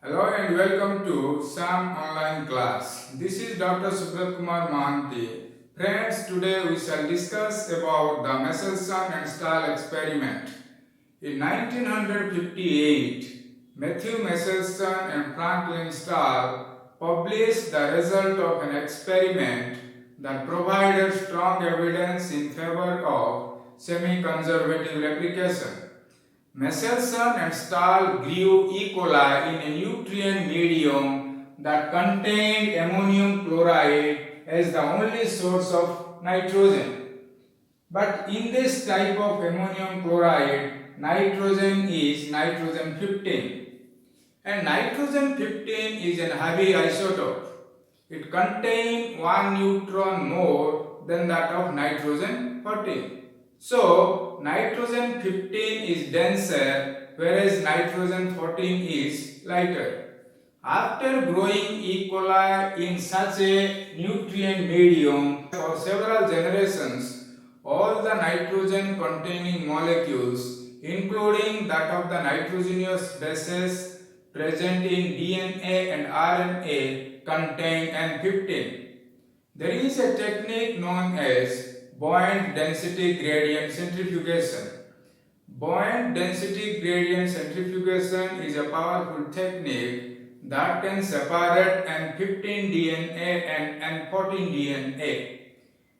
Hello and welcome to SAM online class. This is Dr. Subrat Kumar Mahanti. Friends, today we shall discuss about the Meselson and Stahl experiment. In 1958, Matthew Meselson and Franklin Stahl published the result of an experiment that provided strong evidence in favor of semi-conservative replication. Meselson and Stahl grew E. coli in a nutrient medium that contained ammonium chloride as the only source of nitrogen. But in this type of ammonium chloride, nitrogen is nitrogen 15. And nitrogen 15 is a heavy isotope. It contains one neutron more than that of nitrogen 14. So, nitrogen 15 is denser, whereas nitrogen 14 is lighter. After growing E. coli in such a nutrient medium for several generations, all the nitrogen containing molecules, including that of the nitrogenous bases present in DNA and RNA, contain N15. There is a technique known as buoyant density gradient centrifugation. Buoyant density gradient centrifugation is a powerful technique that can separate N15 DNA and N14 DNA.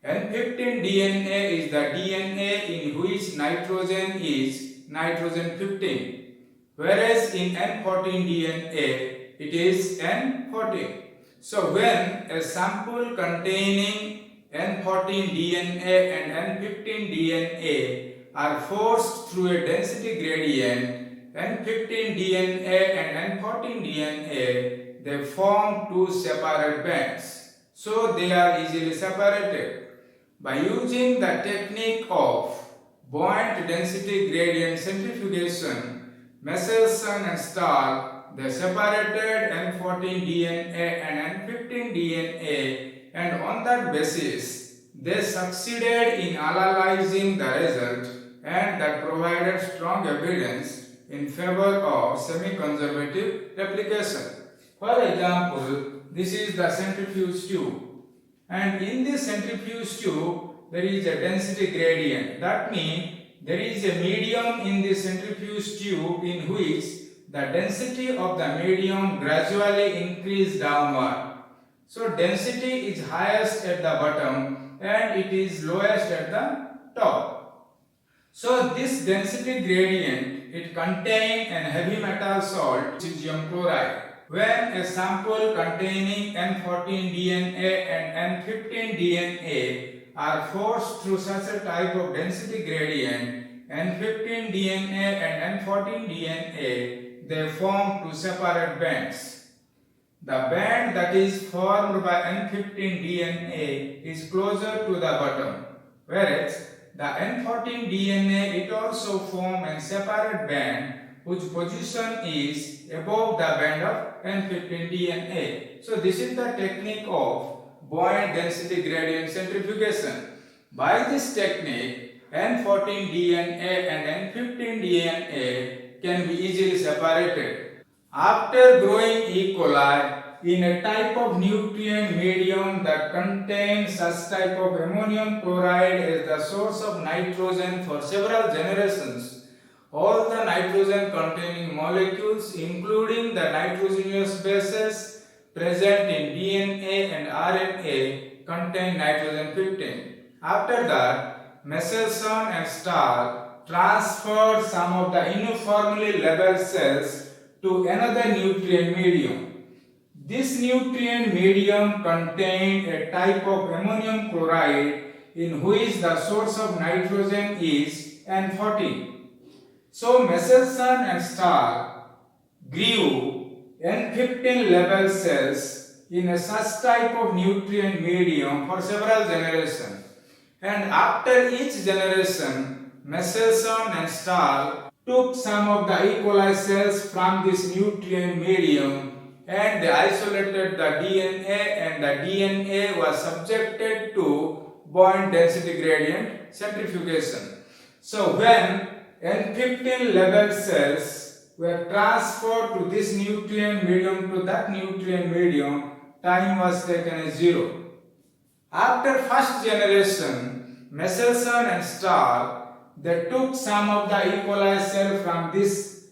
N15 DNA is the DNA in which nitrogen is nitrogen 15, whereas in N14 DNA it is N14. So when a sample containing N14 DNA and N15 DNA are forced through a density gradient, N15 DNA and N14 DNA, they form two separate bands. So they are easily separated. By using the technique of buoyant density gradient centrifugation, Meselson and Stahl, they separated N14 DNA and N15 DNA, and on that basis, they succeeded in analyzing the result, and that provided strong evidence in favor of semi-conservative replication. For example, this is the centrifuge tube, and in this centrifuge tube, there is a density gradient. That means there is a medium in the centrifuge tube in which the density of the medium gradually increases downward. So density is highest at the bottom and it is lowest at the top. So this density gradient, it contains an heavy metal salt, cesium chloride. When a sample containing N14 DNA and N15 DNA are forced through such a type of density gradient, N15 DNA and N14 DNA, they form two separate bands. The band that is formed by N15 DNA is closer to the bottom, whereas the N14 DNA, it also forms a separate band whose position is above the band of N15 DNA. So this is the technique of buoyant density gradient centrifugation. By this technique, N14 DNA and N15 DNA can be easily separated. After growing E. coli in a type of nutrient medium that contains such type of ammonium chloride as the source of nitrogen for several generations, all the nitrogen containing molecules, including the nitrogenous bases present in DNA and RNA, contain nitrogen 15. After that, Meselson and Stahl transferred some of the uniformly labeled cells to another nutrient medium. This nutrient medium contained a type of ammonium chloride in which the source of nitrogen is N14. So Meselson and Stahl grew N15 labeled cells in a such type of nutrient medium for several generations. And after each generation, Meselson and Stahl took some of the E. coli cells from this nutrient medium and they isolated the DNA, and the DNA was subjected to buoyant density gradient centrifugation. So when N15 labeled cells were transferred to this nutrient medium to that nutrient medium, time was taken as 0. After first generation, Meselson and Stahl, they took some of the equalized cell from this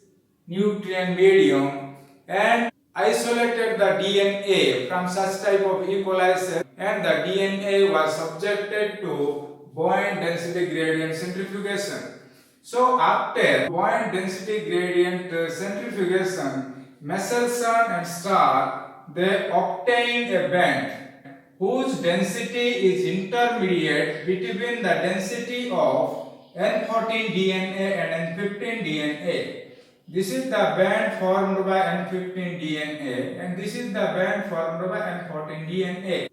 nutrient medium and isolated the DNA from such type of equalized cell, and the DNA was subjected to buoyant density gradient centrifugation. So after buoyant density gradient centrifugation, Meselson and Stahl, they obtained a band whose density is intermediate between the density of N14 DNA and N15 DNA. This is the band formed by N15 DNA and this is the band formed by N14 DNA.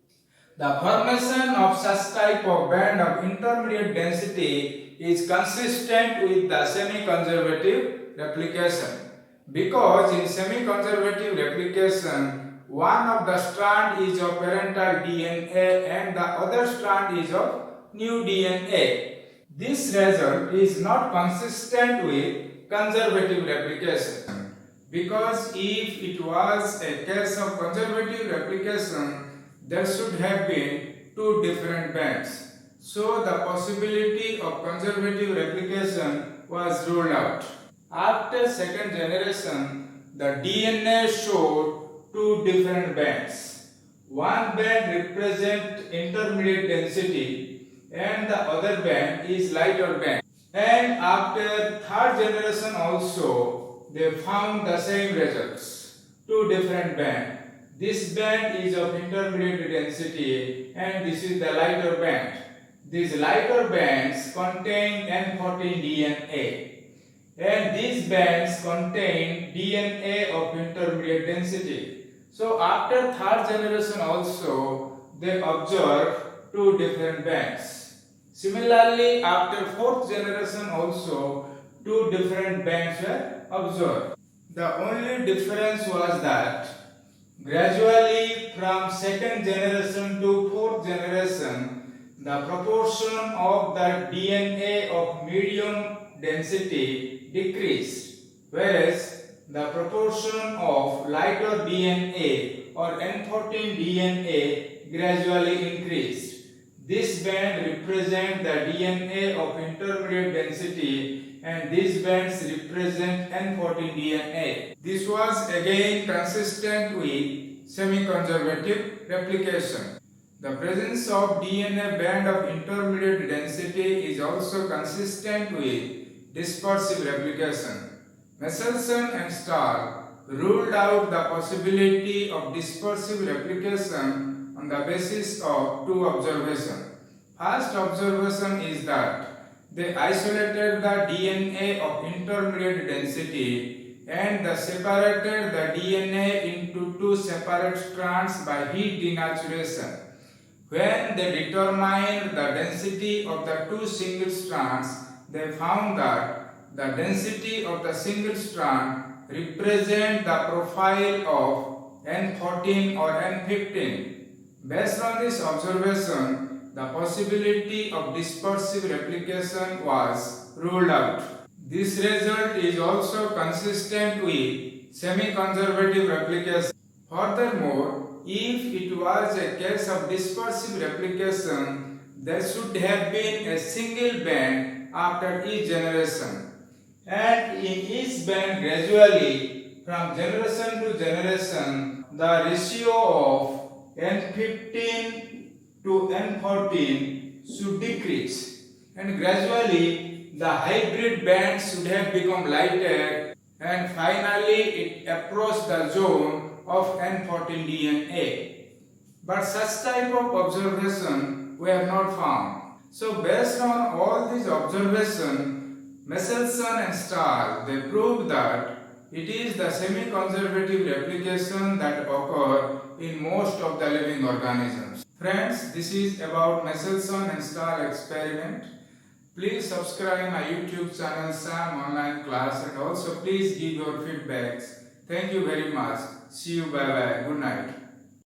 The formation of such type of band of intermediate density is consistent with the semi-conservative replication, because in semi-conservative replication, one of the strand is of parental DNA and the other strand is of new DNA. This result is not consistent with conservative replication, because if it was a case of conservative replication, there should have been two different bands. So the possibility of conservative replication was ruled out. After second generation, the DNA showed two different bands. One band represents intermediate density and the other band is lighter band. And after third generation also, they found the same results. Two different bands. This band is of intermediate density and this is the lighter band. These lighter bands contain N14 DNA and these bands contain DNA of intermediate density. So after third generation also, they observed two different bands. Similarly, after fourth generation also, two different bands were observed. The only difference was that gradually from second generation to fourth generation, the proportion of the DNA of medium density decreased, whereas the proportion of lighter DNA or N14 DNA gradually increased. This band represents the DNA of intermediate density and these bands represent N14 DNA. This was again consistent with semi-conservative replication. The presence of DNA band of intermediate density is also consistent with dispersive replication. Meselson and Stahl ruled out the possibility of dispersive replication on the basis of two observations. First observation is that they isolated the DNA of intermediate density and they separated the DNA into two separate strands by heat denaturation. When they determined the density of the two single strands, they found that the density of the single strand represents the profile of N14 or N15. Based on this observation, the possibility of dispersive replication was ruled out. This result is also consistent with semi-conservative replication. Furthermore, if it was a case of dispersive replication, there should have been a single band after each generation. And in each band gradually, from generation to generation, the ratio of N15 to N14 should decrease. And gradually, the hybrid bands should have become lighter and finally it approached the zone of N14 DNA. But such type of observation were not found. So based on all these observations, Meselson and Stahl, they proved that it is the semi-conservative replication that occur in most of the living organisms. Friends, this is about Meselson and Stahl experiment. Please subscribe my YouTube channel Sam Online Class and also please give your feedbacks. Thank you very much. See you. Bye bye. Good night.